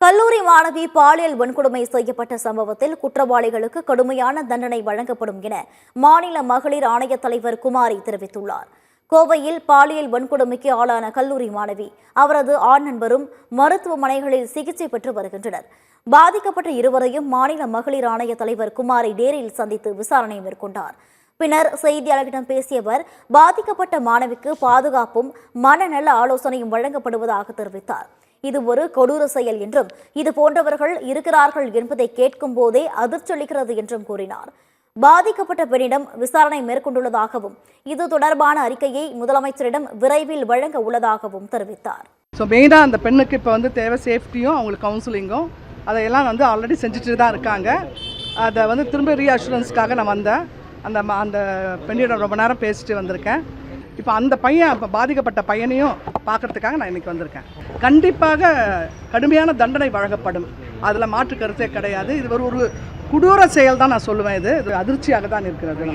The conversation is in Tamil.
கல்லூரி மாணவி பாலியல் வன்கொடுமை செய்யப்பட்ட சம்பவத்தில் குற்றவாளிகளுக்கு கடுமையான தண்டனை வழங்கப்படும் என மாநில மகளிர் ஆணைய தலைவர் குமாரி தெரிவித்துள்ளார். கோவையில் பாலியல் வன்கொடுமைக்கு ஆளான கல்லூரி மாணவி அவரது ஆண் நண்பரும் மருத்துவமனைகளில் சிகிச்சை பெற்று வருகின்றனர். பாதிக்கப்பட்ட இருவரையும் மாநில மகளிர் ஆணைய தலைவர் குமாரி நேரில் சந்தித்து விசாரணை மேற்கொண்டார். பின்னர் செய்தியாளர்களிடம் பேசிய அவர், பாதிக்கப்பட்ட மாணவிக்கு பாதுகாப்பும் மனநல ஆலோசனையும் வழங்கப்படுவதாக தெரிவித்தார். இது ஒரு கொடூர செயல் என்றும் இது போன்றவர்கள் இருக்கிறார்கள் என்பதை கேட்கும் போதே அதிர்ச்சி அளிக்கிறது என்றும் கூறினார். பாதிக்கப்பட்ட பெண்ணிடம் விசாரணை மேற்கொண்டுள்ளதாகவும் இது தொடர்பான அறிக்கையை முதலமைச்சரிடம் விரைவில் வழங்க உள்ளதாகவும் தெரிவித்தார். மெயினாக அந்த பெண்ணுக்கு இப்போ தேவை சேஃப்டியும் அவங்களுக்கு கவுன்சிலிங்கும் அதையெல்லாம் ஆல்ரெடி செஞ்சுட்டு தான் இருக்காங்க. அதை திரும்ப ரீஅஷூரன்ஸ்க்காக நான் வந்தேன். அந்த பெண்ணிடம் ரொம்ப நேரம் பேசிட்டு வந்திருக்கேன். இப்போ அந்த பையன் இப்போ பாதிக்கப்பட்ட பையனையும் பார்க்கறதுக்காக நான் இன்றைக்கி வந்திருக்கேன். கண்டிப்பாக கடுமையான தண்டனை வழங்கப்படும், அதில் மாற்று கருத்தே கிடையாது. இது ஒரு கொடூர செயல் தான் நான் சொல்லுவேன். இது அதிர்ச்சியாக தான் இருக்கிறது.